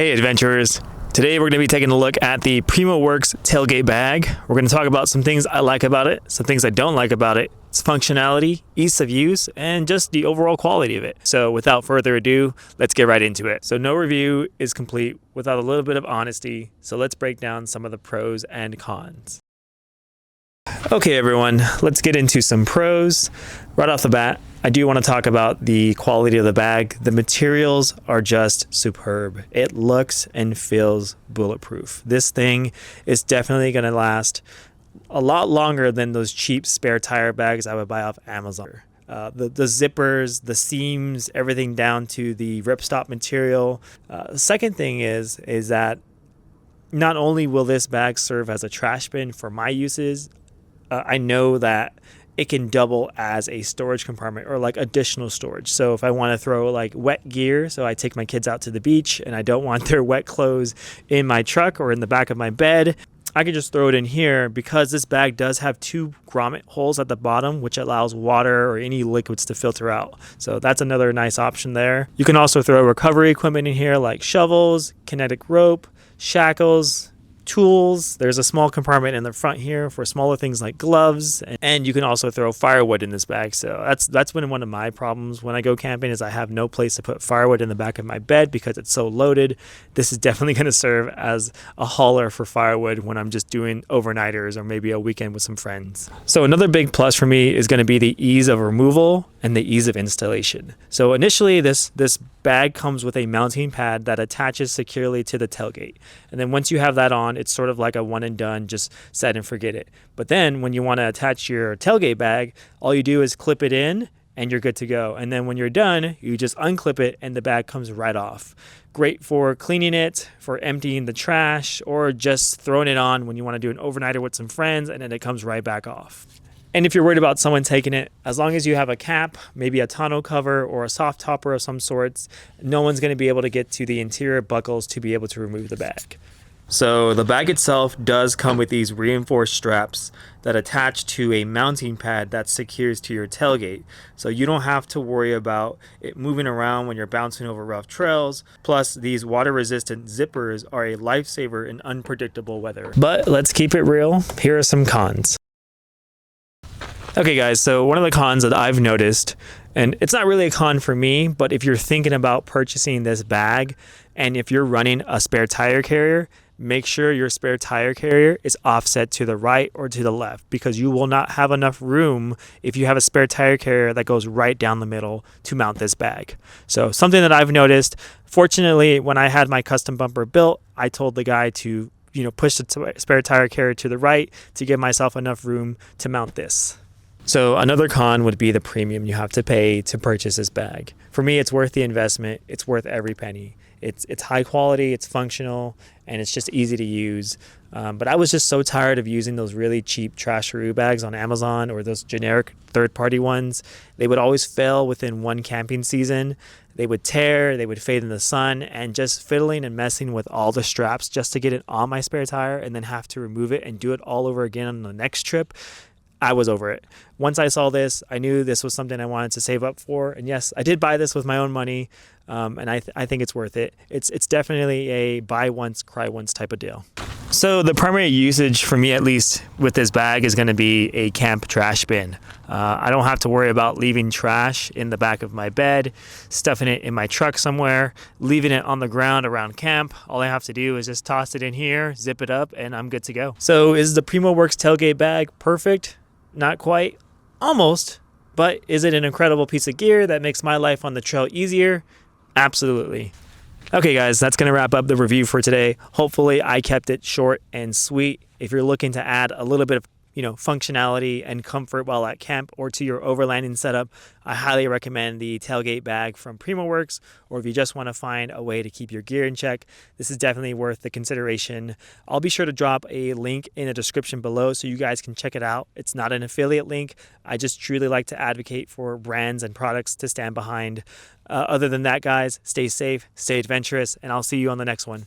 Hey adventurers! Today we're going to be taking a look at the Primo Workz Tailgate Bag. We're going to talk about some things I like about it, some things I don't like about it, its functionality, ease of use, and just the overall quality of it. So without further ado, let's get right into it. So no review is complete without a little bit of honesty, so let's break down some of the pros and cons. Okay everyone, let's get into some pros. Right off the bat, I do want to talk about the quality of the bag. The materials are just superb. It looks and feels bulletproof. This thing is definitely going to last a lot longer than those cheap spare tire bags I would buy off Amazon. The zippers, the seams, everything down to the ripstop material. The second thing is that not only will this bag serve as a trash bin for my uses, I know that it can double as a storage compartment or like additional storage. So if I want to throw like wet gear, so I take my kids out to the beach and I don't want their wet clothes in my truck or in the back of my bed, I can just throw it in here because this bag does have 2 grommet holes at the bottom, which allows water or any liquids to filter out. So that's another nice option there. You can also throw recovery equipment in here like shovels, kinetic rope, shackles, tools. There's a small compartment in the front here for smaller things like gloves, and you can also throw firewood in this bag. So that's been one of my problems when I go camping, is I have no place to put firewood in the back of my bed because it's so loaded. This is definitely going to serve as a hauler for firewood when I'm just doing overnighters or maybe a weekend with some friends. So another big plus for me is going to be the ease of removal and the ease of installation. So initially this bag comes with a mounting pad that attaches securely to the tailgate. And then once you have that on, it's sort of like a one and done, just set and forget it. But then when you want to attach your tailgate bag, all you do is clip it in and you're good to go. And then when you're done, you just unclip it and the bag comes right off. Great for cleaning it, for emptying the trash, or just throwing it on when you want to do an overnighter with some friends, and then it comes right back off. And if you're worried about someone taking it, as long as you have a cap, maybe a tonneau cover or a soft topper of some sorts, no one's going to be able to get to the interior buckles to be able to remove the bag. So the bag itself does come with these reinforced straps that attach to a mounting pad that secures to your tailgate. So you don't have to worry about it moving around when you're bouncing over rough trails. Plus, these water-resistant zippers are a lifesaver in unpredictable weather. But let's keep it real. Here are some cons. Okay guys, so one of the cons that I've noticed, and it's not really a con for me, but if you're thinking about purchasing this bag and if you're running a spare tire carrier, make sure your spare tire carrier is offset to the right or to the left, because you will not have enough room if you have a spare tire carrier that goes right down the middle to mount this bag. So something that I've noticed, fortunately, when I had my custom bumper built, I told the guy to push the spare tire carrier to the right to give myself enough room to mount this. So another con would be the premium you have to pay to purchase this bag. For me, it's worth the investment. It's worth every penny. It's high quality, it's functional, and it's just easy to use. But I was just so tired of using those really cheap trasharoo bags on Amazon or those generic third-party ones. They would always fail within one camping season. They would tear, they would fade in the sun, and just fiddling and messing with all the straps just to get it on my spare tire and then have to remove it and do it all over again on the next trip. I was over it. Once I saw this, I knew this was something I wanted to save up for. And yes, I did buy this with my own money, and I think it's worth it. It's definitely a buy once, cry once type of deal. So the primary usage for me, at least with this bag, is going to be a camp trash bin. I don't have to worry about leaving trash in the back of my bed, stuffing it in my truck somewhere, leaving it on the ground around camp. All I have to do is just toss it in here, zip it up, and I'm good to go. So is the Primo Workz Tailgate Bag perfect? Not quite, almost, but is it an incredible piece of gear that makes my life on the trail easier? Absolutely. Okay guys, that's going to wrap up the review for today. Hopefully I kept it short and sweet. If you're looking to add a little bit of functionality and comfort while at camp or to your overlanding setup, I highly recommend the tailgate bag from Primo Workz. Or if you just want to find a way to keep your gear in check, this is definitely worth the consideration. I'll be sure to drop a link in the description below so you guys can check it out. It's not an affiliate link. I just truly like to advocate for brands and products to stand behind. Other than that, guys, stay safe, stay adventurous, and I'll see you on the next one.